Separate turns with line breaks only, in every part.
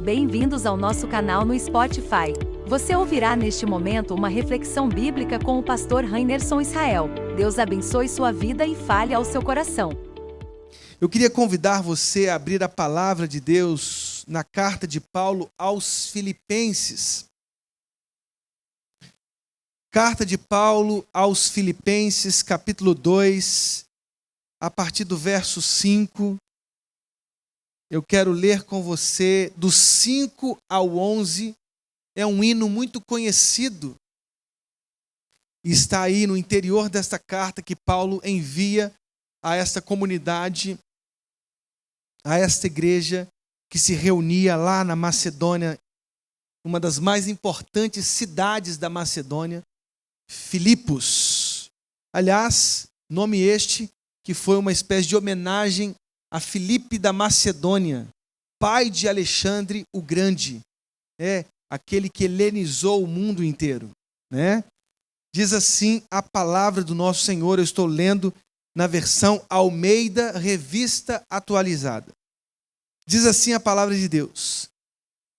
Bem-vindos ao nosso canal no Spotify. Você ouvirá neste momento uma reflexão bíblica com o pastor Rainerson Israel. Deus abençoe sua vida e fale ao seu coração.
Eu queria convidar você a abrir a palavra de Deus na carta de Paulo aos Filipenses. Carta de Paulo aos Filipenses, capítulo 2, a partir do verso 5. Eu quero ler com você do 5 ao 11. É um hino muito conhecido. Está aí no interior desta carta que Paulo envia a esta comunidade, a esta igreja que se reunia lá na Macedônia, uma das mais importantes cidades da Macedônia, Filipos. Aliás, nome este que foi uma espécie de homenagem a Filipe da Macedônia, pai de Alexandre o Grande, aquele que helenizou o mundo inteiro, né? Diz assim a palavra do nosso Senhor. Eu estou lendo na versão Almeida, revista atualizada. Diz assim a palavra de Deus: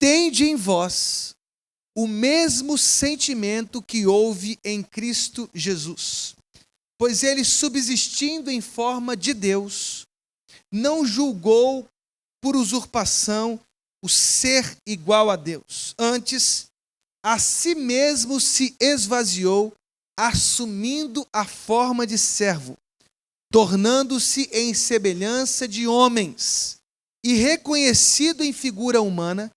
tende em vós o mesmo sentimento que houve em Cristo Jesus, pois ele, subsistindo em forma de Deus, não julgou por usurpação o ser igual a Deus. Antes, a si mesmo se esvaziou, assumindo a forma de servo, tornando-se em semelhança de homens, e reconhecido em figura humana,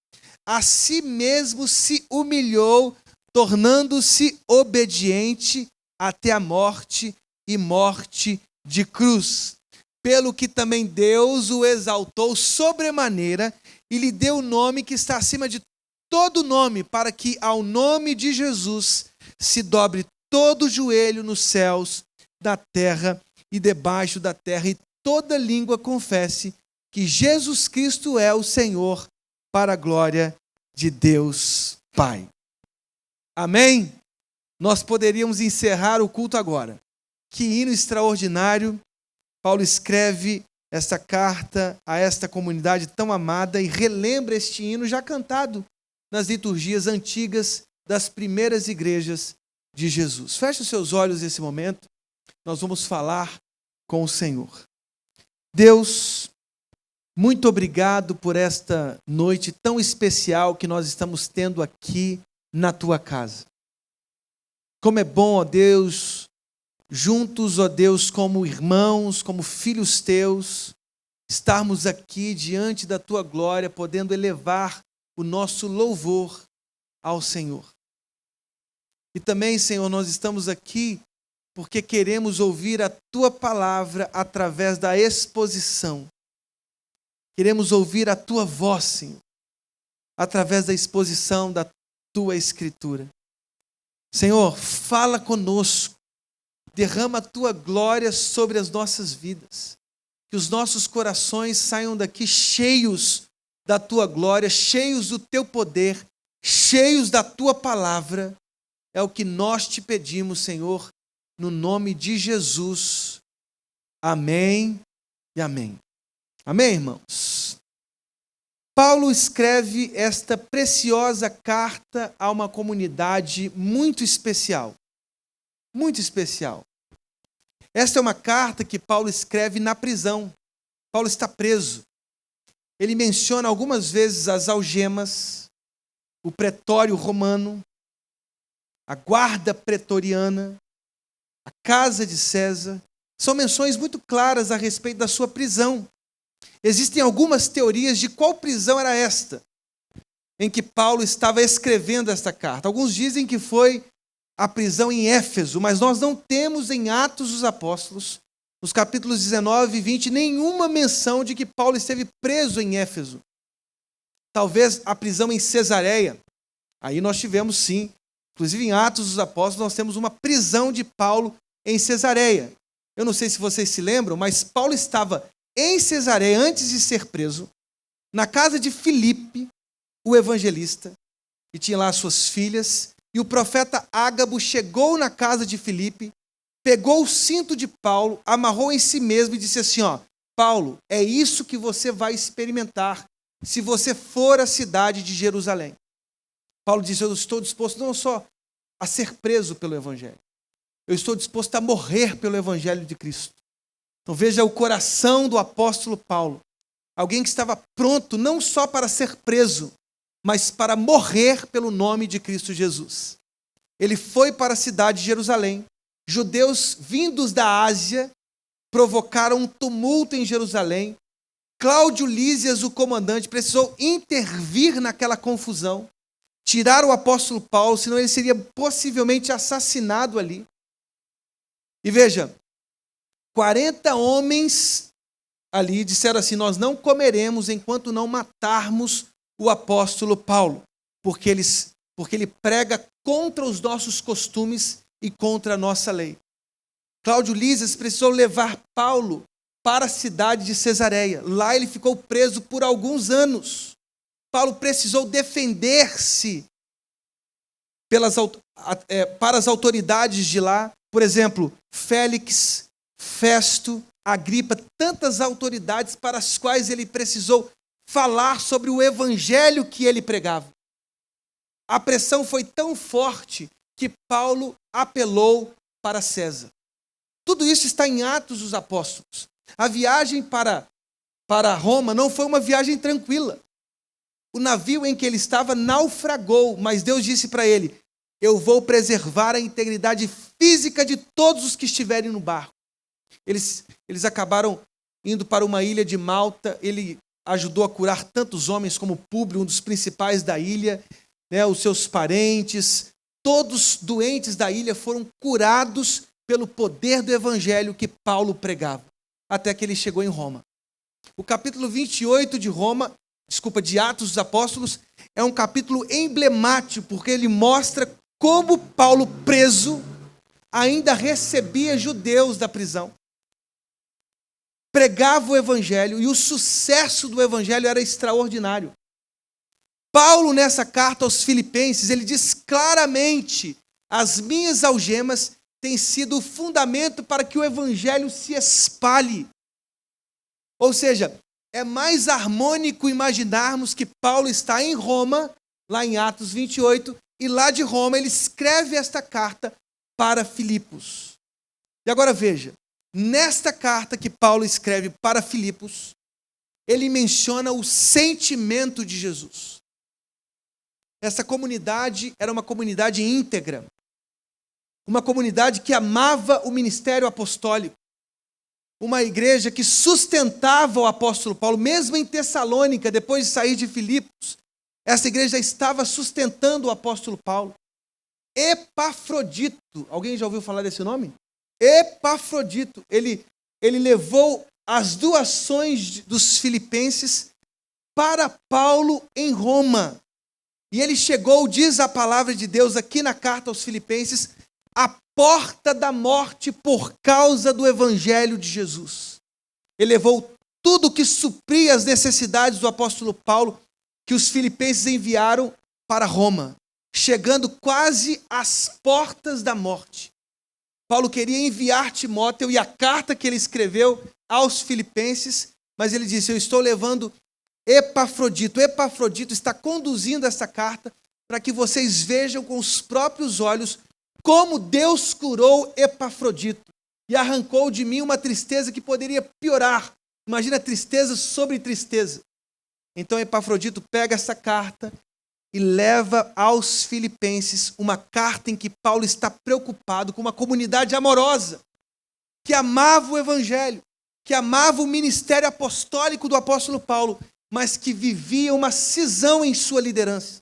a si mesmo se humilhou, tornando-se obediente até a morte e morte de cruz. Pelo que também Deus o exaltou sobremaneira e lhe deu o nome que está acima de todo nome, para que ao nome de Jesus se dobre todo joelho nos céus, na terra e debaixo da terra, e toda língua confesse que Jesus Cristo é o Senhor, para a glória de Deus Pai. Amém? Nós poderíamos encerrar o culto agora. Que hino extraordinário! Paulo escreve esta carta a esta comunidade tão amada e relembra este hino já cantado nas liturgias antigas das primeiras igrejas de Jesus. Feche os seus olhos nesse momento, nós vamos falar com o Senhor. Deus, muito obrigado por esta noite tão especial que nós estamos tendo aqui na tua casa. Como é bom, ó Deus, juntos, ó Deus, como irmãos, como filhos teus, estarmos aqui diante da tua glória, podendo elevar o nosso louvor ao Senhor. E também, Senhor, nós estamos aqui porque queremos ouvir a tua palavra através da exposição. Queremos ouvir a tua voz, Senhor, através da exposição da tua escritura. Senhor, fala conosco. Derrama a tua glória sobre as nossas vidas. Que os nossos corações saiam daqui cheios da tua glória, cheios do teu poder, cheios da tua palavra. É o que nós te pedimos, Senhor, no nome de Jesus. Amém e amém. Amém, irmãos? Paulo escreve esta preciosa carta a uma comunidade muito especial. Muito especial. Esta é uma carta que Paulo escreve na prisão. Paulo está preso. Ele menciona algumas vezes as algemas, o pretório romano, a guarda pretoriana, a casa de César. São menções muito claras a respeito da sua prisão. Existem algumas teorias de qual prisão era esta, em que Paulo estava escrevendo esta carta. Alguns dizem que foi a prisão em Éfeso, mas nós não temos em Atos dos Apóstolos, nos capítulos 19 e 20, nenhuma menção de que Paulo esteve preso em Éfeso. Talvez a prisão em Cesareia. Aí nós tivemos sim, inclusive em Atos dos Apóstolos, nós temos uma prisão de Paulo em Cesareia. Eu não sei se vocês se lembram, mas Paulo estava em Cesareia antes de ser preso, na casa de Filipe, o evangelista, e tinha lá suas filhas. E o profeta Ágabo chegou na casa de Filipe, pegou o cinto de Paulo, amarrou em si mesmo e disse assim: Paulo, é isso que você vai experimentar se você for à cidade de Jerusalém. Paulo diz, eu estou disposto não só a ser preso pelo Evangelho, eu estou disposto a morrer pelo Evangelho de Cristo. Então veja o coração do apóstolo Paulo. Alguém que estava pronto não só para ser preso, mas para morrer pelo nome de Cristo Jesus. Ele foi para a cidade de Jerusalém. Judeus vindos da Ásia provocaram um tumulto em Jerusalém. Cláudio Lísias, o comandante, precisou intervir naquela confusão, tirar o apóstolo Paulo, senão ele seria possivelmente assassinado ali. E veja, 40 homens ali disseram assim, nós não comeremos enquanto não matarmos o apóstolo Paulo, porque ele prega contra os nossos costumes e contra a nossa lei. Cláudio Lísias precisou levar Paulo para a cidade de Cesareia. Lá ele ficou preso por alguns anos. Paulo precisou defender-se para as autoridades de lá. Por exemplo, Félix, Festo, Agripa, tantas autoridades para as quais ele precisou falar sobre o evangelho que ele pregava. A pressão foi tão forte que Paulo apelou para César. Tudo isso está em Atos dos Apóstolos. A viagem para Roma não foi uma viagem tranquila. O navio em que ele estava naufragou, mas Deus disse para ele, eu vou preservar a integridade física de todos os que estiverem no barco. Eles acabaram indo para uma ilha de Malta, ele ajudou a curar tantos homens como Públio, um dos principais da ilha, né, os seus parentes, todos doentes da ilha foram curados pelo poder do evangelho que Paulo pregava, até que ele chegou em Roma. O capítulo 28 de Atos dos Apóstolos, é um capítulo emblemático, porque ele mostra como Paulo, preso, ainda recebia judeus da prisão, pregava o evangelho, e o sucesso do evangelho era extraordinário. Paulo, nessa carta aos Filipenses, ele diz claramente, as minhas algemas têm sido o fundamento para que o evangelho se espalhe. Ou seja, é mais harmônico imaginarmos que Paulo está em Roma, lá em Atos 28, e lá de Roma ele escreve esta carta para Filipos. E agora veja, nesta carta que Paulo escreve para Filipos, ele menciona o sentimento de Jesus. Essa comunidade era uma comunidade íntegra, uma comunidade que amava o ministério apostólico, uma igreja que sustentava o apóstolo Paulo, mesmo em Tessalônica, depois de sair de Filipos, essa igreja estava sustentando o apóstolo Paulo. Epafrodito, alguém já ouviu falar desse nome? Epafrodito, ele levou as doações dos filipenses para Paulo em Roma. E ele chegou, diz a palavra de Deus aqui na carta aos Filipenses, à porta da morte por causa do evangelho de Jesus. Ele levou tudo que supria as necessidades do apóstolo Paulo, que os filipenses enviaram para Roma, chegando quase às portas da morte. Paulo queria enviar Timóteo e a carta que ele escreveu aos filipenses, mas ele disse, eu estou levando Epafrodito. Epafrodito está conduzindo essa carta para que vocês vejam com os próprios olhos como Deus curou Epafrodito e arrancou de mim uma tristeza que poderia piorar. Imagina tristeza sobre tristeza. Então Epafrodito pega essa carta e leva aos filipenses uma carta em que Paulo está preocupado com uma comunidade amorosa, que amava o evangelho, que amava o ministério apostólico do apóstolo Paulo, mas que vivia uma cisão em sua liderança.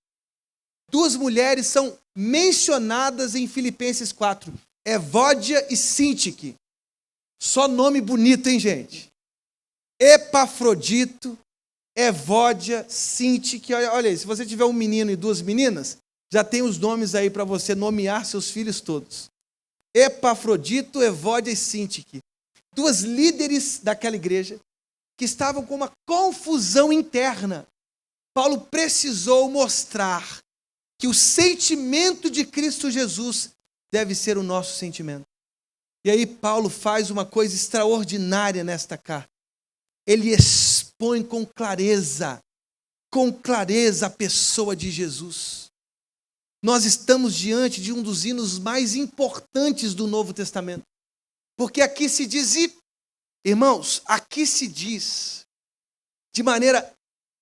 Duas mulheres são mencionadas em Filipenses 4, Evódia e Síntique. Só nome bonito, hein, gente? Epafrodito, Evódia, Síntique. Olha aí, se você tiver um menino e duas meninas, já tem os nomes aí para você nomear seus filhos todos. Epafrodito, Evódia e Síntique. Duas líderes daquela igreja que estavam com uma confusão interna. Paulo precisou mostrar que o sentimento de Cristo Jesus deve ser o nosso sentimento. E aí Paulo faz uma coisa extraordinária nesta carta. Ele expõe com clareza com clareza a pessoa de Jesus. Nós estamos diante de um dos hinos mais importantes do Novo Testamento. Porque aqui se diz, irmãos, aqui se diz de maneira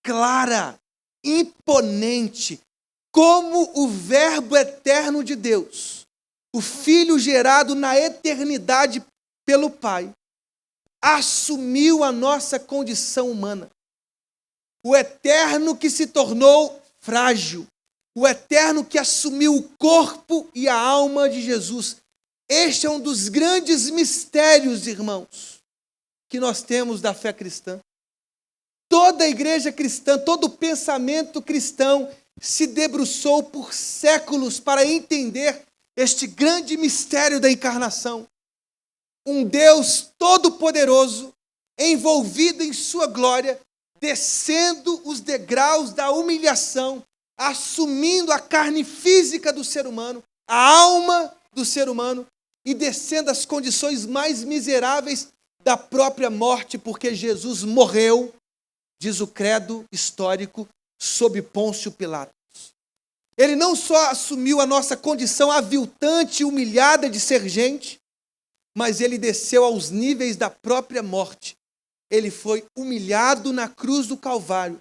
clara, imponente, como o Verbo eterno de Deus, o Filho gerado na eternidade pelo Pai, assumiu a nossa condição humana. O eterno que se tornou frágil, o eterno que assumiu o corpo e a alma de Jesus. Este é um dos grandes mistérios, irmãos, que nós temos da fé cristã. Toda a igreja cristã, todo o pensamento cristão se debruçou por séculos para entender este grande mistério da encarnação. Um Deus todo-poderoso, envolvido em sua glória, descendo os degraus da humilhação, assumindo a carne física do ser humano, a alma do ser humano, e descendo às condições mais miseráveis da própria morte, porque Jesus morreu, diz o credo histórico, sob Pôncio Pilatos. Ele não só assumiu a nossa condição aviltante e humilhada de ser gente, mas ele desceu aos níveis da própria morte. Ele foi humilhado na cruz do Calvário,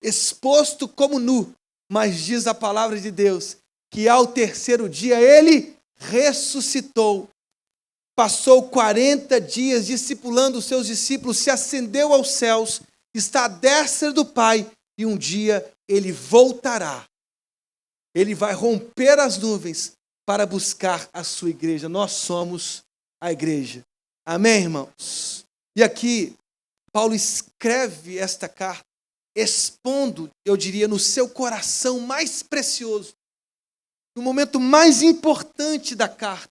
exposto como nu, mas diz a palavra de Deus que ao terceiro dia ele ressuscitou. Passou 40 dias discipulando os seus discípulos, se ascendeu aos céus, está à destra do Pai, e um dia ele voltará. Ele vai romper as nuvens para buscar a sua igreja. Nós somos a igreja. Amém, irmãos? E aqui, Paulo escreve esta carta, expondo, eu diria, no seu coração mais precioso, no momento mais importante da carta,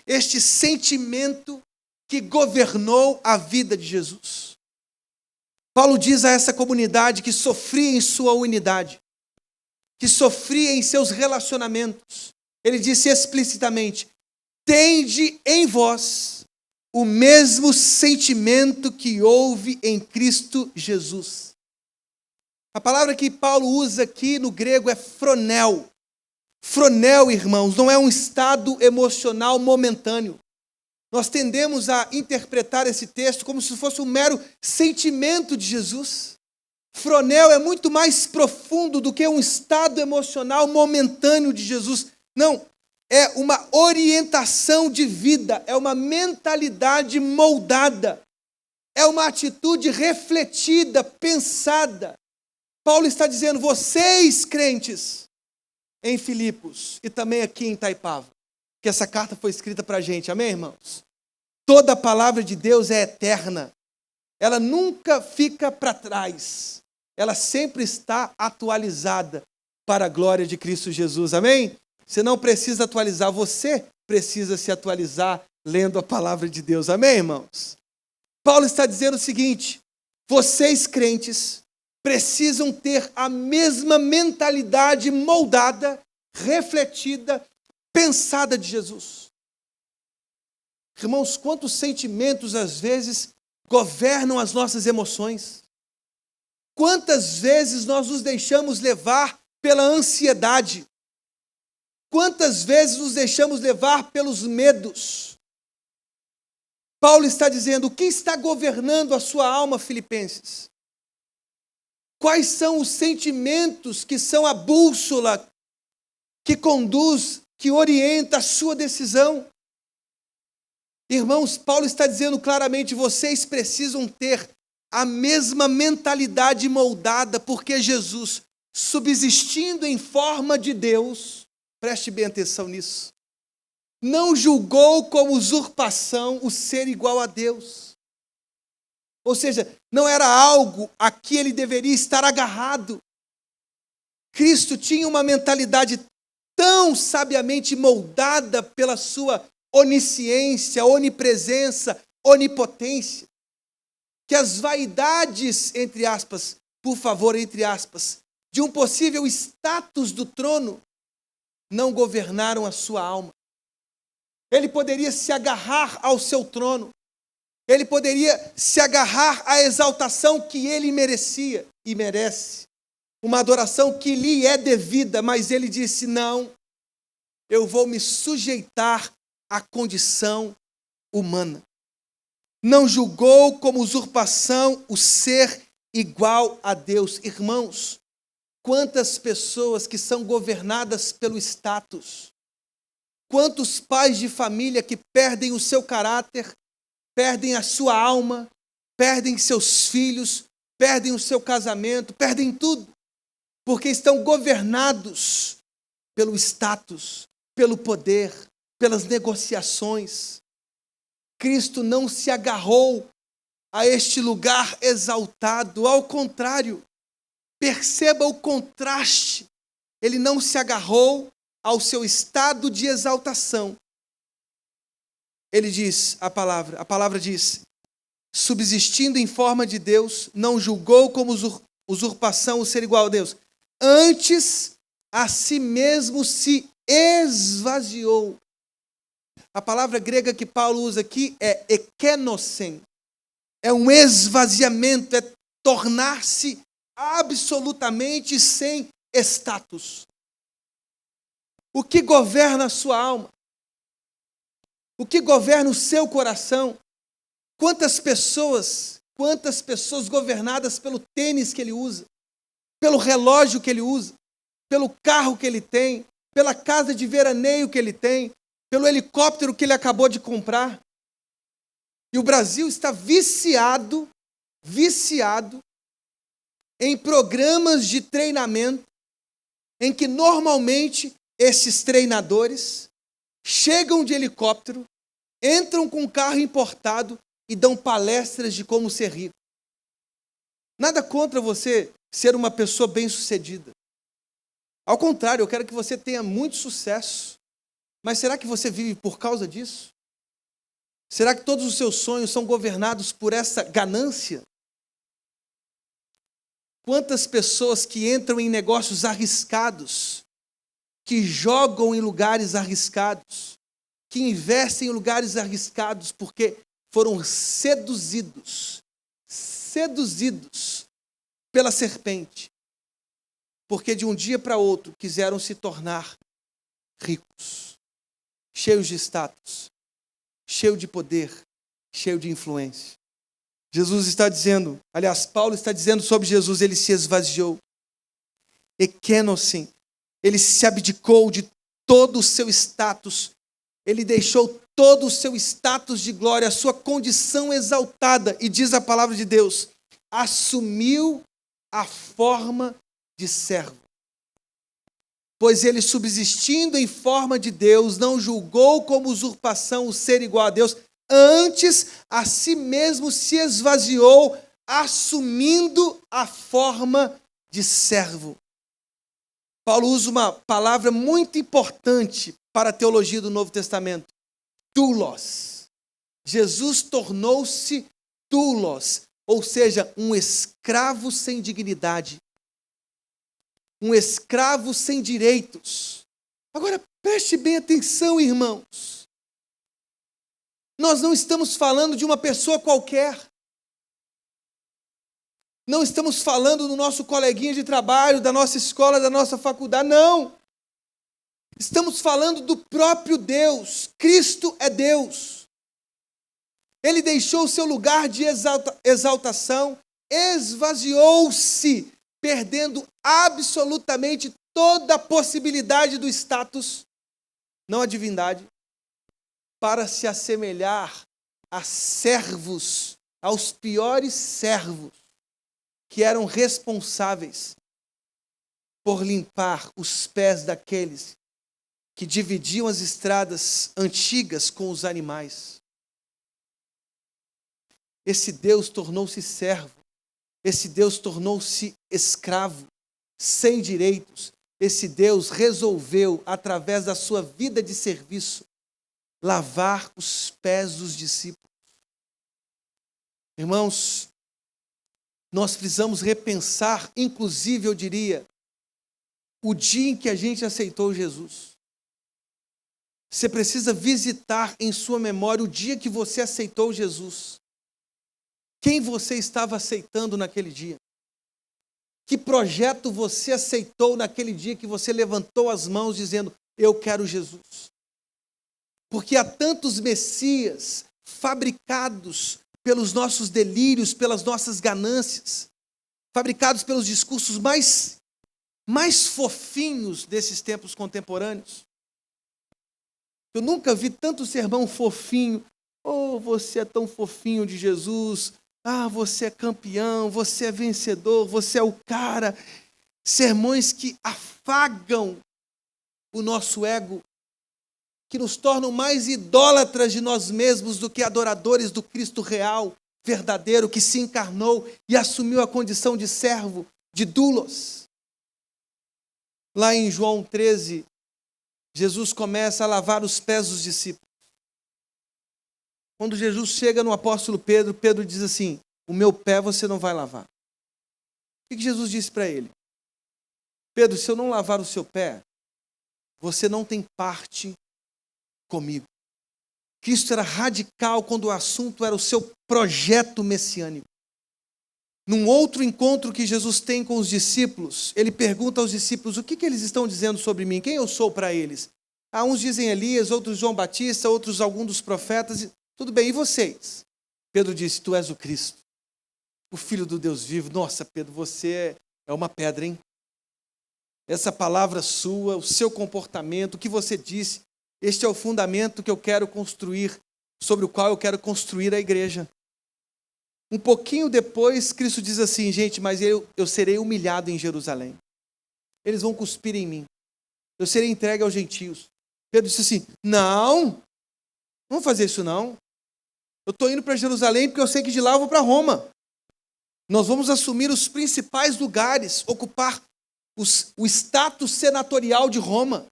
este sentimento que governou a vida de Jesus. Paulo diz a essa comunidade que sofria em sua unidade, que sofria em seus relacionamentos. Ele disse explicitamente: tende em vós o mesmo sentimento que houve em Cristo Jesus. A palavra que Paulo usa aqui no grego é fronel. Fronel, irmãos, não é um estado emocional momentâneo. Nós tendemos a interpretar esse texto como se fosse um mero sentimento de Jesus. Fronel é muito mais profundo do que um estado emocional momentâneo de Jesus. Não, é uma orientação de vida, é uma mentalidade moldada, é uma atitude refletida, pensada. Paulo está dizendo, vocês crentes em Filipos e também aqui em Itaipava, que essa carta foi escrita para a gente, amém, irmãos? Toda a palavra de Deus é eterna, ela nunca fica para trás, ela sempre está atualizada para a glória de Cristo Jesus, amém? Você não precisa atualizar, você precisa se atualizar lendo a palavra de Deus, amém, irmãos? Paulo está dizendo o seguinte, vocês crentes precisam ter a mesma mentalidade moldada, refletida, pensada de Jesus. Irmãos, quantos sentimentos às vezes governam as nossas emoções? Quantas vezes nós nos deixamos levar pela ansiedade? Quantas vezes nos deixamos levar pelos medos? Paulo está dizendo, o que está governando a sua alma, Filipenses? Quais são os sentimentos que são a bússola que conduz, que orienta a sua decisão? Irmãos, Paulo está dizendo claramente, vocês precisam ter a mesma mentalidade moldada, porque Jesus, subsistindo em forma de Deus, preste bem atenção nisso, não julgou como usurpação o ser igual a Deus. Ou seja, não era algo a que ele deveria estar agarrado. Cristo tinha uma mentalidade tão sabiamente moldada pela sua onisciência, onipresença, onipotência, que as vaidades, entre aspas, por favor, entre aspas, de um possível status do trono, não governaram a sua alma. Ele poderia se agarrar ao seu trono, ele poderia se agarrar à exaltação que ele merecia e merece. uma adoração que lhe é devida, mas ele disse: não, eu vou me sujeitar à condição humana. Não julgou como usurpação o ser igual a Deus. Irmãos, quantas pessoas que são governadas pelo status, quantos pais de família que perdem o seu caráter, perdem a sua alma, perdem seus filhos, perdem o seu casamento, perdem tudo, porque estão governados pelo status, pelo poder, pelas negociações. Cristo não se agarrou a este lugar exaltado, ao contrário, perceba o contraste. Ele não se agarrou ao seu estado de exaltação. Ele diz, a palavra diz, subsistindo em forma de Deus, não julgou como usurpação o ser igual a Deus. Antes, a si mesmo se esvaziou. A palavra grega que Paulo usa aqui é ekenosen. É um esvaziamento, é tornar-se absolutamente sem status. O que governa a sua alma? O que governa o seu coração? Quantas pessoas governadas pelo tênis que ele usa, pelo relógio que ele usa, pelo carro que ele tem, pela casa de veraneio que ele tem, pelo helicóptero que ele acabou de comprar. E o Brasil está viciado em programas de treinamento, em que normalmente esses treinadores chegam de helicóptero, entram com um carro importado e dão palestras de como ser rico. Nada contra você ser uma pessoa bem-sucedida. Ao contrário, eu quero que você tenha muito sucesso. Mas será que você vive por causa disso? Será que todos os seus sonhos são governados por essa ganância? Quantas pessoas que entram em negócios arriscados, que jogam em lugares arriscados, que investem em lugares arriscados porque foram seduzidos pela serpente, porque de um dia para outro quiseram se tornar ricos, cheios de status, cheio de poder, cheio de influência. Jesus está dizendo, aliás, Paulo está dizendo sobre Jesus, ele se esvaziou. Ekenosen, ele se abdicou de todo o seu status, ele deixou todo o seu status de glória, a sua condição exaltada, e diz a palavra de Deus, assumiu a forma de servo. Pois ele, subsistindo em forma de Deus, não julgou como usurpação o ser igual a Deus, antes a si mesmo se esvaziou, assumindo a forma de servo. Paulo usa uma palavra muito importante para a teologia do Novo Testamento, doulos. Jesus tornou-se doulos, ou seja, um escravo sem dignidade. Um escravo sem direitos. Agora, preste bem atenção, irmãos. Nós não estamos falando de uma pessoa qualquer. Não estamos falando do nosso coleguinha de trabalho, da nossa escola, da nossa faculdade, não. Estamos falando do próprio Deus. Cristo é Deus. Ele deixou o seu lugar de exaltação, esvaziou-se, perdendo absolutamente toda a possibilidade do status, não a divindade, para se assemelhar a servos, aos piores servos, que eram responsáveis por limpar os pés daqueles que dividiam as estradas antigas com os animais. Esse Deus tornou-se servo. Esse Deus tornou-se escravo, sem direitos. Esse Deus resolveu, através da sua vida de serviço, lavar os pés dos discípulos. Irmãos, nós precisamos repensar, inclusive, eu diria, o dia em que a gente aceitou Jesus. Você precisa visitar em sua memória o dia que você aceitou Jesus. Quem você estava aceitando naquele dia? Que projeto você aceitou naquele dia que você levantou as mãos dizendo, eu quero Jesus? Porque há tantos messias fabricados pelos nossos delírios, pelas nossas ganâncias, fabricados pelos discursos mais fofinhos desses tempos contemporâneos. Eu nunca vi tanto sermão fofinho. Oh, você é tão fofinho de Jesus. Ah, você é campeão, você é vencedor, você é o cara. Sermões que afagam o nosso ego, que nos tornam mais idólatras de nós mesmos do que adoradores do Cristo real, verdadeiro, que se encarnou e assumiu a condição de servo, de doulos. Lá em João 13, Jesus começa a lavar os pés dos discípulos. Quando Jesus chega no apóstolo Pedro, Pedro diz assim, o meu pé você não vai lavar. O que Jesus disse para ele? Pedro, se eu não lavar o seu pé, você não tem parte comigo. Cristo era radical quando o assunto era o seu projeto messiânico. Num outro encontro que Jesus tem com os discípulos, ele pergunta aos discípulos, o que eles estão dizendo sobre mim? Quem eu sou para eles? Uns dizem Elias, outros João Batista, outros algum dos profetas. Tudo bem, e vocês? Pedro disse, tu és o Cristo, o Filho do Deus vivo. Nossa, Pedro, você é uma pedra, hein? Essa palavra sua, o seu comportamento, o que você disse, este é o fundamento que eu quero construir, sobre o qual eu quero construir a igreja. Um pouquinho depois, Cristo diz assim, gente, mas eu serei humilhado em Jerusalém. Eles vão cuspir em mim. Eu serei entregue aos gentios. Pedro disse assim, não vamos fazer isso não. Eu estou indo para Jerusalém porque eu sei que de lá eu vou para Roma. Nós vamos assumir os principais lugares, ocupar o status senatorial de Roma.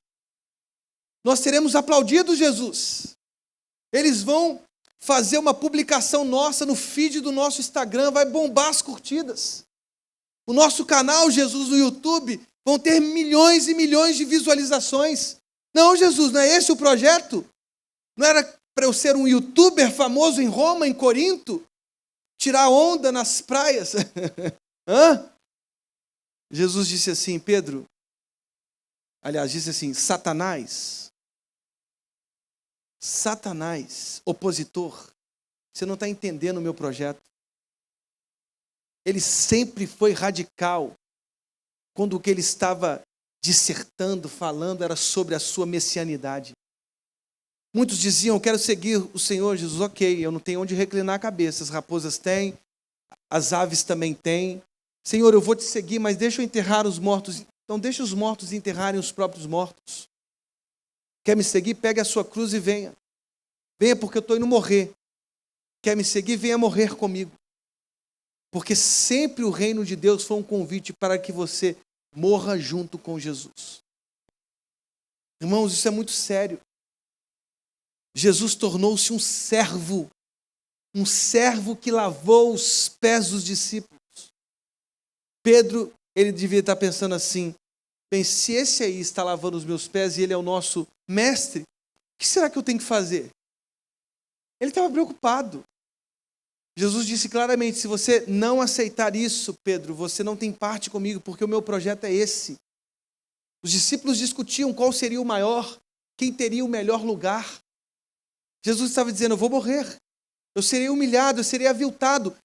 Nós seremos aplaudidos, Jesus. Eles vão fazer uma publicação nossa no feed do nosso Instagram, vai bombar as curtidas. O nosso canal, Jesus, no YouTube, vão ter milhões e milhões de visualizações. Não, Jesus, não é esse o projeto? Não era para eu ser um youtuber famoso em Roma, em Corinto? Tirar onda nas praias? Jesus disse assim, Pedro, aliás, disse assim, Satanás, opositor, você não está entendendo o meu projeto. Ele sempre foi radical quando o que ele estava dissertando, falando, era sobre a sua messianidade. Muitos diziam, eu quero seguir o Senhor Jesus. Ok, eu não tenho onde reclinar a cabeça. As raposas têm, as aves também têm. Senhor, eu vou te seguir, mas deixa eu enterrar os mortos. Então deixa os mortos enterrarem os próprios mortos. Quer me seguir? Pegue a sua cruz e venha. Venha porque eu estou indo morrer. Quer me seguir? Venha morrer comigo. Porque sempre o reino de Deus foi um convite para que você morra junto com Jesus. Irmãos, isso é muito sério. Jesus tornou-se um servo que lavou os pés dos discípulos. Pedro, ele devia estar pensando assim, bem, se esse aí está lavando os meus pés e ele é o nosso mestre, o que será que eu tenho que fazer? Ele estava preocupado. Jesus disse claramente, se você não aceitar isso, Pedro, você não tem parte comigo, porque o meu projeto é esse. Os discípulos discutiam qual seria o maior, quem teria o melhor lugar. Jesus estava dizendo, eu vou morrer, eu serei humilhado, eu serei aviltado.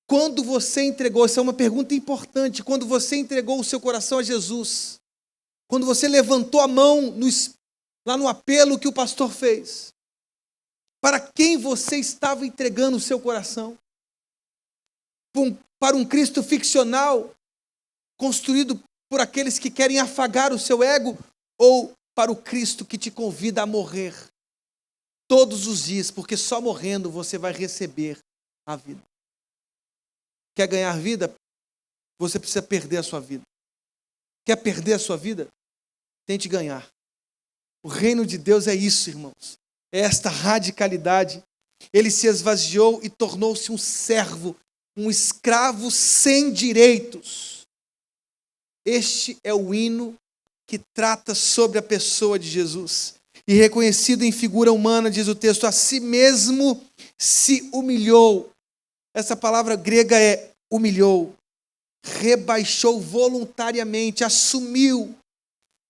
Quando você entregou, essa é uma pergunta importante, quando você entregou o seu coração a Jesus, quando você levantou a mão lá no apelo que o pastor fez, para quem você estava entregando o seu coração? Para um Cristo ficcional, construído por aqueles que querem afagar o seu ego, ou para o Cristo que te convida a morrer todos os dias, porque só morrendo você vai receber a vida. Quer ganhar vida? Você precisa perder a sua vida. Quer perder a sua vida? Tente ganhar. O reino de Deus é isso, irmãos. É esta radicalidade. Ele se esvaziou e tornou-se um servo, um escravo sem direitos. Este é o hino que trata sobre a pessoa de Jesus. E reconhecido em figura humana, diz o texto, a si mesmo se humilhou. Essa palavra grega é humilhou. rebaixou voluntariamente, assumiu.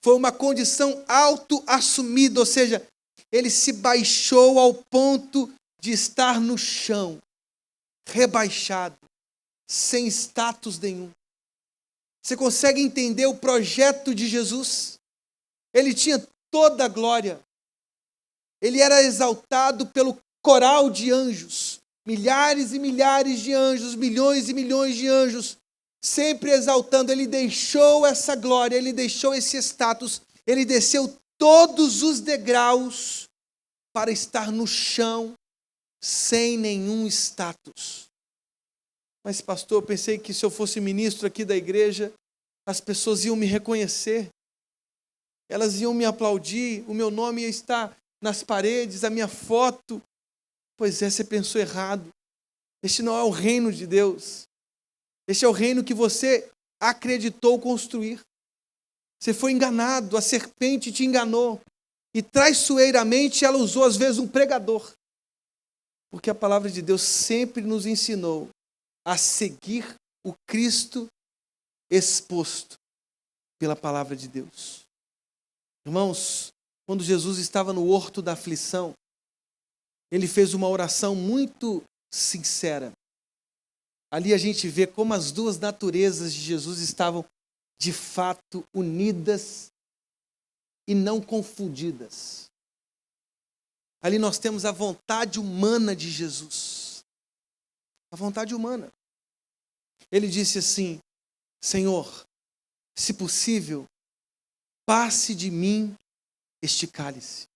Foi uma condição auto-assumida, ou seja, ele se baixou ao ponto de estar no chão, rebaixado, sem status nenhum. Você consegue entender o projeto de Jesus? Ele tinha toda a glória. Ele era exaltado pelo coral de anjos, milhares e milhares de anjos, milhões e milhões de anjos, sempre exaltando. Ele deixou essa glória, ele deixou esse status, ele desceu todos os degraus para estar no chão, sem nenhum status. Mas, pastor, eu pensei que se eu fosse ministro aqui da igreja, as pessoas iam me reconhecer, elas iam me aplaudir, o meu nome ia estar nas paredes, a minha foto. Pois é, você pensou errado. Este não é o reino de Deus. Este é o reino que você acreditou construir. Você foi enganado, a serpente te enganou. E traiçoeiramente ela usou às vezes um pregador. Porque a palavra de Deus sempre nos ensinou a seguir o Cristo exposto pela palavra de Deus. Irmãos, quando Jesus estava no horto da aflição, ele fez uma oração muito sincera. Ali a gente vê como as duas naturezas de Jesus estavam de fato unidas e não confundidas. Ali nós temos a vontade humana de Jesus. A vontade humana. Ele disse assim: Senhor, se possível, passe de mim este cálice.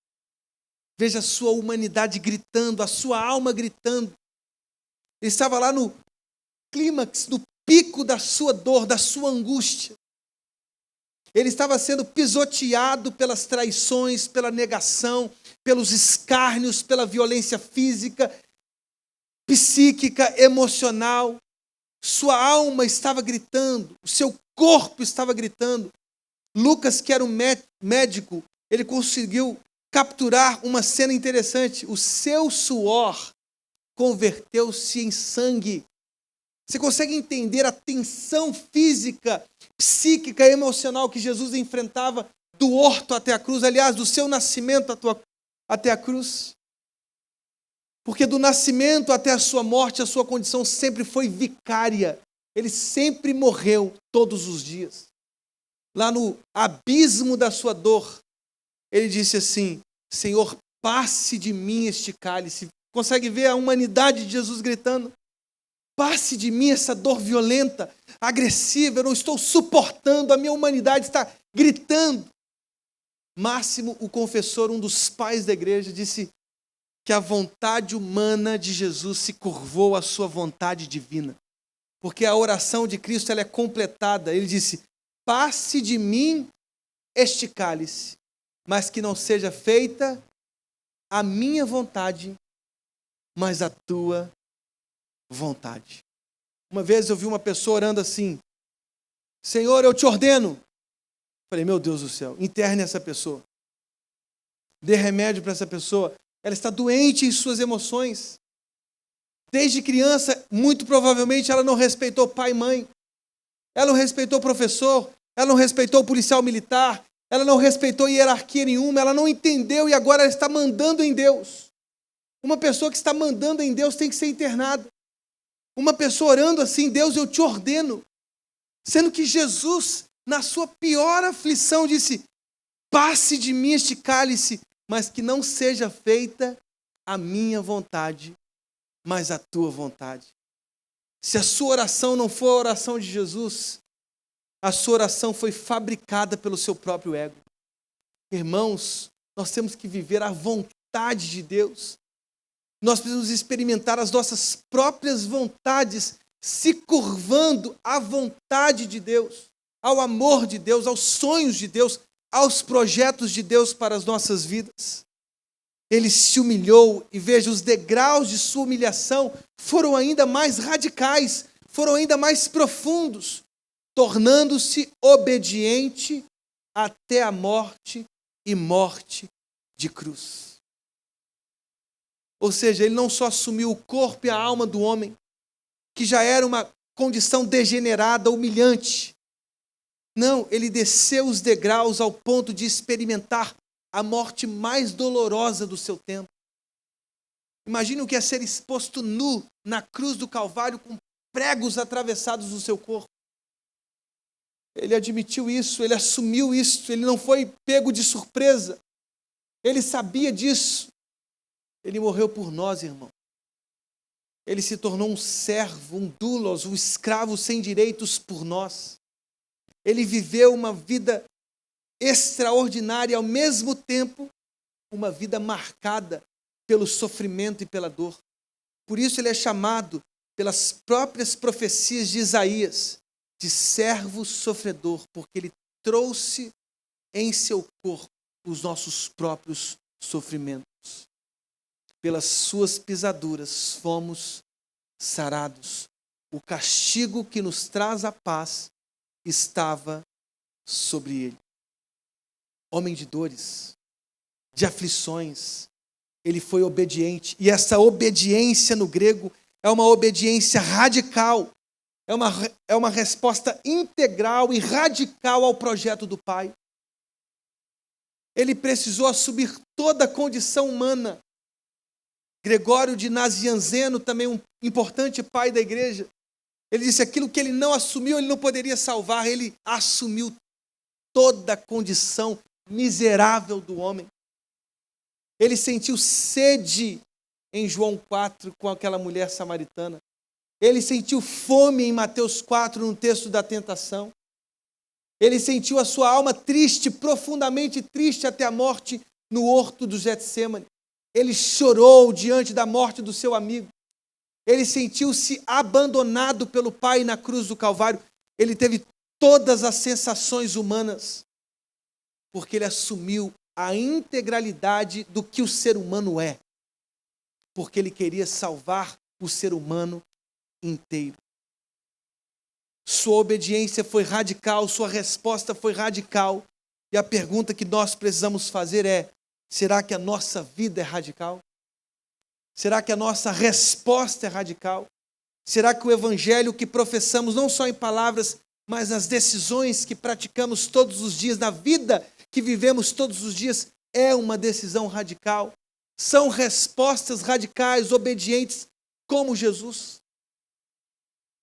Veja a sua humanidade gritando, a sua alma gritando. Ele estava lá no clímax, no pico da sua dor, da sua angústia. Ele estava sendo pisoteado pelas traições, pela negação, pelos escárnios, pela violência física, psíquica, emocional. Sua alma estava gritando, o seu corpo estava gritando. Lucas, que era um médico, ele conseguiu capturar uma cena interessante. O seu suor converteu-se em sangue. Você consegue entender a tensão física, psíquica, emocional que Jesus enfrentava do horto até a cruz, aliás, do seu nascimento até a cruz? Porque do nascimento até a sua morte, a sua condição sempre foi vicária. Ele sempre morreu todos os dias. Lá no abismo da sua dor, ele disse assim: Senhor, passe de mim este cálice. Consegue ver a humanidade de Jesus gritando? Passe de mim essa dor violenta, agressiva, eu não estou suportando, a minha humanidade está gritando. Máximo, o confessor, um dos pais da igreja, disse que a vontade humana de Jesus se curvou à sua vontade divina. Porque a oração de Cristo ela é completada. Ele disse: passe de mim este cálice, mas que não seja feita a minha vontade, mas a tua vontade. Uma vez eu vi uma pessoa orando assim: Senhor, eu te ordeno. Falei, meu Deus do céu, interne essa pessoa. Dê remédio para essa pessoa. Ela está doente em suas emoções. Desde criança, muito provavelmente, ela não respeitou pai e mãe. Ela não respeitou o professor. Ela não respeitou o policial militar. Ela não respeitou hierarquia nenhuma. Ela não entendeu e agora ela está mandando em Deus. Uma pessoa que está mandando em Deus tem que ser internada. Uma pessoa orando assim: Deus, eu te ordeno. Sendo que Jesus, na sua pior aflição, disse: passe de mim este cálice, mas que não seja feita a minha vontade, mas a tua vontade. Se a sua oração não for a oração de Jesus, a sua oração foi fabricada pelo seu próprio ego. Irmãos, nós temos que viver a vontade de Deus. Nós precisamos experimentar as nossas próprias vontades, se curvando à vontade de Deus, ao amor de Deus, aos sonhos de Deus, aos projetos de Deus para as nossas vidas. Ele se humilhou e veja, os degraus de sua humilhação foram ainda mais radicais, foram ainda mais profundos, tornando-se obediente até a morte e morte de cruz. Ou seja, ele não só assumiu o corpo e a alma do homem, que já era uma condição degenerada, humilhante. Não, ele desceu os degraus ao ponto de experimentar a morte mais dolorosa do seu tempo. Imagine o que é ser exposto nu na cruz do Calvário com pregos atravessados no seu corpo. Ele admitiu isso, ele assumiu isso, ele não foi pego de surpresa. Ele sabia disso. Ele morreu por nós, irmão. Ele se tornou um servo, um doulos, um escravo sem direitos por nós. Ele viveu uma vida extraordinária e, ao mesmo tempo, uma vida marcada pelo sofrimento e pela dor. Por isso ele é chamado, pelas próprias profecias de Isaías, de servo sofredor, porque ele trouxe em seu corpo os nossos próprios sofrimentos. Pelas suas pisaduras fomos sarados. O castigo que nos traz a paz estava sobre ele. Homem de dores, de aflições, ele foi obediente. E essa obediência no grego é uma obediência radical. É uma resposta integral e radical ao projeto do Pai. Ele precisou assumir toda a condição humana. Gregório de Nazianzeno, também um importante pai da igreja, ele disse: aquilo que ele não assumiu, ele não poderia salvar. Ele assumiu toda a condição miserável do homem. Ele sentiu sede em João 4 com aquela mulher samaritana. Ele sentiu fome em Mateus 4, no texto da tentação. Ele sentiu a sua alma triste, profundamente triste até a morte no horto do Getsêmani. Ele chorou diante da morte do seu amigo. Ele sentiu-se abandonado pelo Pai na cruz do Calvário. Ele teve todas as sensações humanas, porque ele assumiu a integralidade do que o ser humano é, porque ele queria salvar o ser humano inteiro. Sua obediência foi radical, sua resposta foi radical. E a pergunta que nós precisamos fazer é: será que a nossa vida é radical? Será que a nossa resposta é radical? Será que o evangelho que professamos, não só em palavras, mas nas decisões que praticamos todos os dias, na vida que vivemos todos os dias, é uma decisão radical? São respostas radicais, obedientes, como Jesus?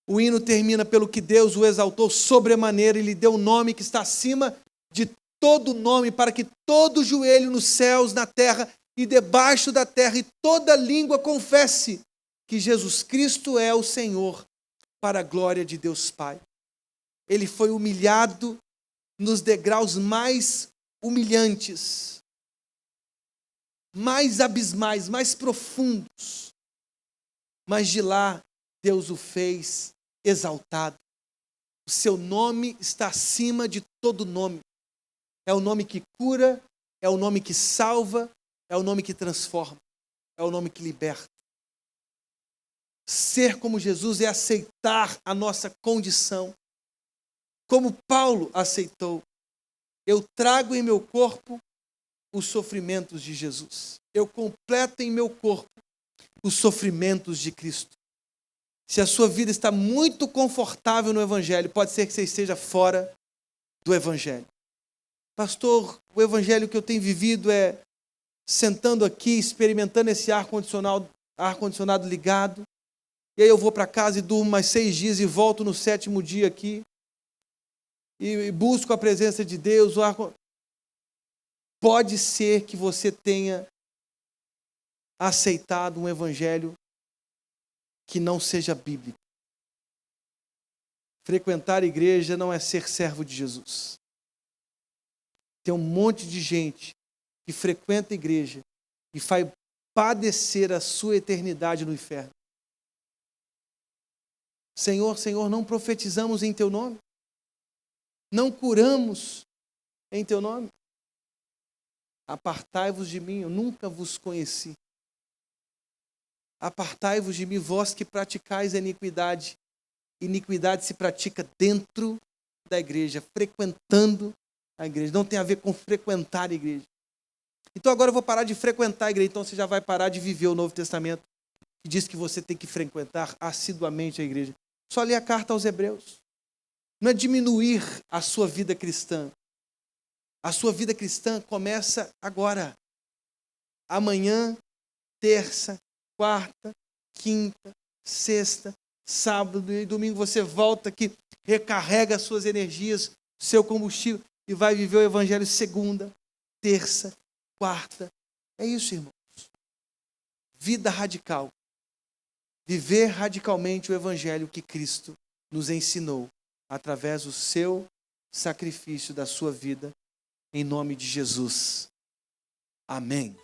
O hino termina: pelo que Deus o exaltou sobremaneira e lhe deu um nome que está acima de todo nome, para que todo joelho nos céus, na terra e debaixo da terra, e toda língua confesse que Jesus Cristo é o Senhor, para a glória de Deus Pai. Ele foi humilhado nos degraus mais humilhantes, mais abismais, mais profundos, mas de lá Deus o fez exaltado. O seu nome está acima de todo nome. É o nome que cura, é o nome que salva, é o nome que transforma, é o nome que liberta. Ser como Jesus é aceitar a nossa condição, como Paulo aceitou. Eu trago em meu corpo os sofrimentos de Jesus. Eu completo em meu corpo os sofrimentos de Cristo. Se a sua vida está muito confortável no Evangelho, pode ser que você esteja fora do Evangelho. Pastor, o Evangelho que eu tenho vivido é sentando aqui, experimentando esse ar-condicionado ligado, e aí eu vou para casa e durmo mais 6 dias e volto no 7º dia aqui, e busco a presença de Deus. Pode ser que você tenha aceitado um Evangelho que não seja bíblico. Frequentar a igreja não é ser servo de Jesus. Tem um monte de gente que frequenta a igreja e vai padecer a sua eternidade no inferno. Senhor, Senhor, não profetizamos em Teu nome? Não curamos em Teu nome? Apartai-vos de mim, eu nunca vos conheci. Apartai-vos de mim, vós que praticais a iniquidade. Iniquidade se pratica dentro da igreja, frequentando a igreja. Não tem a ver com frequentar a igreja. Então agora eu vou parar de frequentar a igreja. Então você já vai parar de viver o Novo Testamento, que diz que você tem que frequentar assiduamente a igreja. Só ler a carta aos Hebreus. Não é diminuir a sua vida cristã. A sua vida cristã começa agora. Amanhã, terça, quarta, quinta, sexta, sábado e domingo você volta aqui, recarrega as suas energias, seu combustível e vai viver o evangelho segunda, terça, quarta. É isso, irmãos. Vida radical. Viver radicalmente o evangelho que Cristo nos ensinou através do seu sacrifício, da sua vida, em nome de Jesus. Amém.